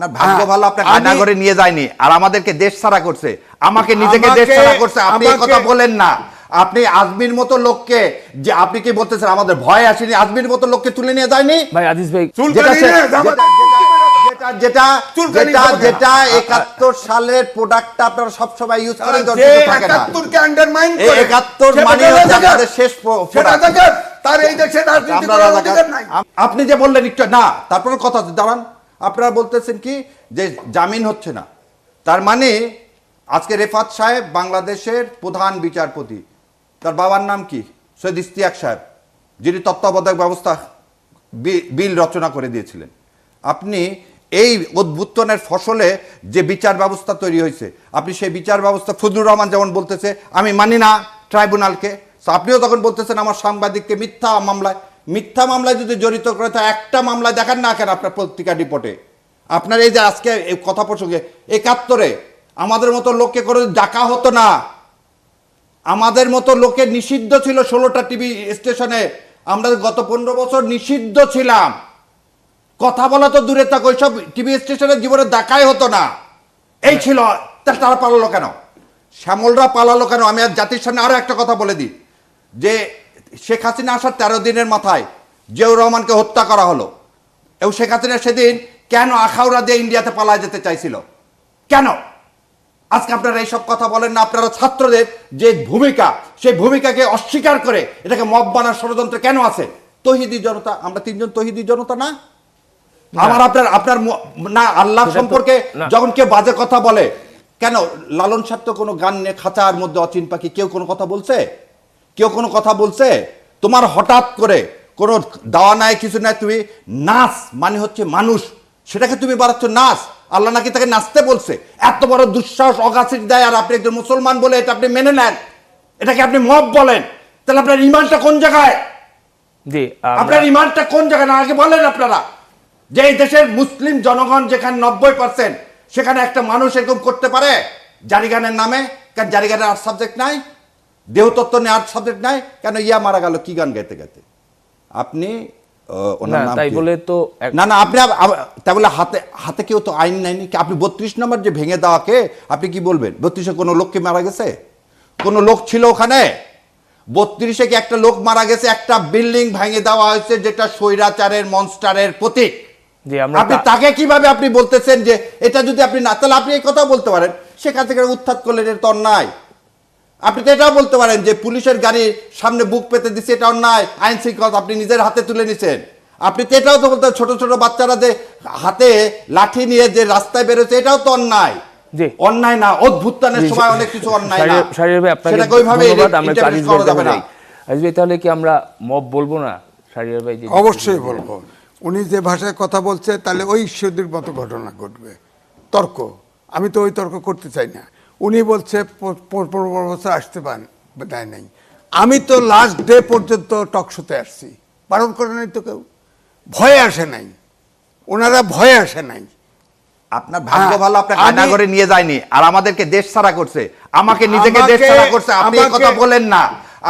না ভাগ্য ভালো আপনাকে কারাগারে নিয়ে যায়নি আর আমাদেরকে দেশ ছাড়া করছে আমাকে নিজেকে দেশ ছাড়া করছে আপনি এই কথা বলেন না আপনি আজমির মতো লোককে যে আপনি কি বলতেছেন আমাদের ভয় আসেনি আজমির মতো লোককে তুলে নিয়ে যায়নি ভাই আজিজ ভাই যেটা 71 সালের প্রোডাক্টটা আপনারা সব সময় ইউজ করেন যে 71 কে আন্ডারমাইন করে 71 মানে হচ্ছে আমাদের শেষ প্রোডাক্ট তার এই দেশে রাজনীতি করার অধিকার নাই আপনি যে বললেন একটু না তারপরে কথা দাঁড়ান আপনারা বলতেছেন কি যে জামিন হচ্ছে না তার মানে আজকে রেফাত সাহেব বাংলাদেশের প্রধান বিচারপতি তার বাবার নাম কি সৈয়দ ইশতিয়াক সাহেব যিনি তত্ত্বাবধায়ক ব্যবস্থা বিল রচনা করে দিয়েছিলেন আপনি এই উদ্বুত্তনের ফসলে যে বিচার ব্যবস্থা তৈরি হয়েছে আপনি সেই বিচার ব্যবস্থা ফজলুর রহমান যেমন বলতেছে আমি মানি না ট্রাইব্যুনালকে আপনিও তখন বলতেছেন আমার সাংবাদিককে মিথ্যা মামলায় যদি জড়িত করে থাকে একটা মামলায় দেখান না কেন আপনার পত্রিকা রিপোর্টে আপনার এই যে আজকে এই কথা প্রসঙ্গে 71 আমাদের মতো লোককে করে ডাকা হতো না আমাদের মতো লোকের নিষিদ্ধ ছিল 16টা টিভি স্টেশনে আমরা গত 15 বছর নিষিদ্ধ ছিলাম কথা বলা তো দূরে থাক ওইসব টিভি স্টেশনে জীবনে দেখাই হতো না এই ছিল তারা পালালো কেন শ্যামলরা পালালো কেন আমি আর জাতির সামনে আরো একটা কথা বলে দিই যে শেখ হাসিনা আসার 13 দিনের মাথায় জিয়াউর রহমানকে হত্যা করা হলো এবং শেখ হাসিনা সেদিন কেন আখাউড়া দিয়ে ইন্ডিয়াতে পালায় যেতে চাইছিল কেন আজকে আপনারা এইসব কথা বলেন না আপনারা ছাত্রদের যে ভূমিকা সেই ভূমিকাকে অস্বীকার করে এটাকে মব বানার ষড়যন্ত্র কেন আছে তৌহিদি জনতা আমরা তিনজন তৌহিদি জনতা না আমার আপনার না আল্লাহ সম্পর্কে যখন কেউ বাজে কথা বলে কেন লালন সাহেব তো কোনো গান নিয়ে খাঁচার মধ্যে অচিন পাখি কেউ কোনো কথা বলছে তোমার হঠাৎ করে কোনো দাওয়া নাই কিছু নাই তুমি নাচ মানে হচ্ছে মানুষ সেটাকে তুমি বাড়াচ্ছ নাচ আল্লাহ নাকি তাকে নাচতে বলছে এত বড় দুঃসাহস অগাছির দেয় আর আপনি একজন মুসলমান বলে এটা আপনি মেনে নেন এটাকে আপনি মব বলেন তাহলে আপনার ইমানটা কোন জায়গায় জি আপনার ইমানটা কোন জায়গায় না আগে বলেন আপনারা যে এই দেশের মুসলিম জনগণ যেখানে 90% সেখানে একটা মানুষ এরকম করতে পারে জারিগানের নামে কেন জারিগানের আর্ট সাবজেক্ট নাই দেহতত্ত্ব নিয়ে আর্ট সাবজেক্ট নাই কেন ইয়া মারা গেল কি গান গাইতে গাইতে আপনি ওনার নাম তাই বলে তো না আপনি তাই বলে হাতে কেউ তো আইন নেয়নি আপনি 32 নম্বর যে ভেঙে দেওয়াকে আপনি কি বলবেন 32-এ কোনো লোককে মারা গেছে কোনো লোক ছিল ওখানে 32-এ কি একটা লোক মারা গেছে একটা বিল্ডিং ভেঙে দেওয়া হয়েছে যেটা স্বৈরাচারের মনস্টারের প্রতীক আপনি তাকে কিভাবে আপনি বলতেছেন যে এটা যদি আপনি না তাহলে আপনি এই কথা বলতে পারেন সেখান থেকে উত্থাত করলেন এটা তো অন্যায় আপনি তো এটাও বলতে পারেন যে পুলিশের গাড়ির সামনে বুক পেতে দিচ্ছে এটা অন্যায় আইন শৃঙ্খলা আপনি নিজের হাতে তুলে নিছেন আপনি তো এটাও তো বলতে ছোট ছোট বাচ্চারা যে হাতে লাঠি নিয়ে যে রাস্তায় বেরোচ্ছে এটাও তো অন্যায় অন্যায় না অভ্যুত্থানের সময় অনেক কিছু অন্যায় না সেটাকে ওইভাবে ইন্টারপ্রেট করা যাবে না তাহলে কি আমরা মব বলবো না শাহরিয়ার ভাই অবশ্যই বলবো উনি যে ভাষায় কথা বলছে তাহলে ওই ঈশ্বরদের মতো ঘটনা ঘটবে তর্ক আমি তো ওই তর্ক করতে চাই না উনি বলছে 15 বছর আসতে দেয় নাই আমি তো লাস্ট ডে পর্যন্ত টকশোতে আসছি বারণ করে নাই তো কেউ ভয়ে আসে নাই ওনারা ভয়ে আসে নাই আপনার ভাগ্য ভালো আপনাকে কারাগারে নিয়ে যায়নি আর আমাদেরকে দেশ ছাড়া করছে আমাকে নিজেকে দেশ ছাড়া করছে আপনি এই কথা বলেন না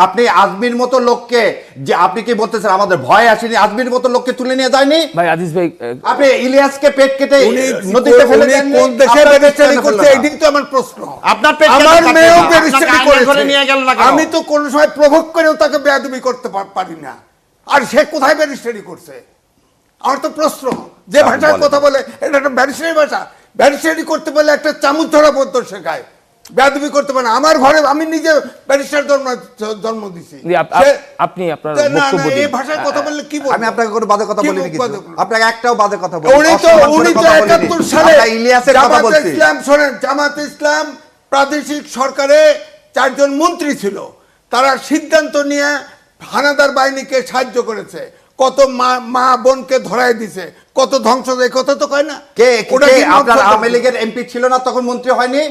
আপনি আজমির মতো লোককে যে আপনি কি বলতেছেন আমাদের ভয় আসেনি আজমির মতো লোককে তুলে নিয়ে যায়নি ভাই আজিজ ভাই আপনি ইলিয়াসকে পেট কেটে নদীতে ফেলে দেন কোন দেশে ব্যারিস্টারি করছে এটাই তো আমার প্রশ্ন আপনার পেট আমার মেয়েও ব্যারিস্টারি করে নিয়ে গেল না আমি তো কোন সময় প্রভোগ করেও তাকে বেয়াদবি করতে পারি না আর সে কোথায় ব্যারিস্টারি করছে আমার তো প্রশ্ন যে ভাষায় কথা বলে এটা একটা ব্যারিস্টারি ভাষা ব্যারিস্টারি করতে বলে একটা চামচ ধরা পদ্ধ শেখায় বেয়াদবি করতে পারে আমার ঘরে আমি নিজে ব্যারিস্টার জন্ম দিছি আপনি আপনার বক্তব্য দিন এই ভাষায় কথা বললে কি বলবো আমি আপনাকে কোনো বাজে কথা বলিনি কিছু আপনাকে একটাও বাজে কথা বলিনি উনি তো 71 সালে ইলিয়াসের কথা বলছি জামাতে ইসলাম প্রাদেশিক সরকারে 4 জন মন্ত্রী ছিল তারা সিদ্ধান্ত নিয়ে হানাদার বাহিনীকে সাহায্য করেছে কত মা বোনকে ধরায় দিছে কত ধ্বংস এই কথা তো কয় না কে আপনার আওয়ামী লীগের এমপি ছিল না তখন মন্ত্রী হয়নি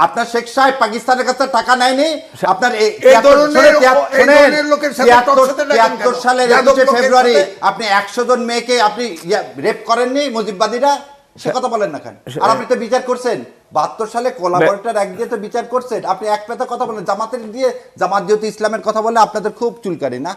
আপনার শেখ সাহেব পাকিস্তানের কাছে টাকা নেয়নি আপনার এই ধরনের লোকের সাথে 73 সালের 21 ফেব্রুয়ারি আপনি 100 জন মেয়েকে আপনি রেপ করেননি মুজিববাদীরা সে কথা বলেন না কেন আর আপনি তো বিচার করছেন 72 সালে কোলাবরেটর এক দিয়ে তো বিচার করছেন আপনি এক পেতে কথা বলেন জামাতের দিয়ে জামাত যেহেতু ইসলামের কথা বলে আপনাদের খুব চুলকারি না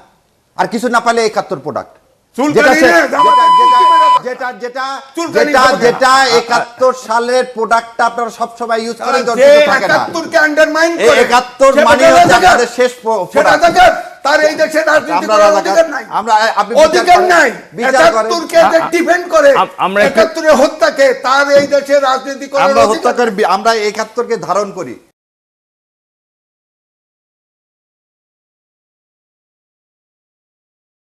আর কিছু না পালে 71 প্রোডাক্ট চুলকানি যেটা না, জামাতের চুলকি মেরে কথা। যেটা যেটা চুলকানি যেটা হবে না। যেটা 71 সালের প্রোডাক্টটা আপনারা সবসময় ইউজ করেন যে যতটুকু থাকে না 71 কে আন্ডারমাইন এই করে 71 সে মানে বেটা হচ্ছে রাজাকার। আপনাদের শেষ সে product। রাজাকার। তার এই দেশে রাজনীতি আমরা করার রাজাকার। অধিকার নাই। আমরা আপনি বিচার অধিকার করেন, নাই। বিচার করেন। 71 কে যে ডিফেন্ড করে আমরা একটু- 71 হত্যাকে তার এই দেশে রাজনীতি করার আমরা অধিকার হত্যা করি, আমরা 71 কে ধারণ করি।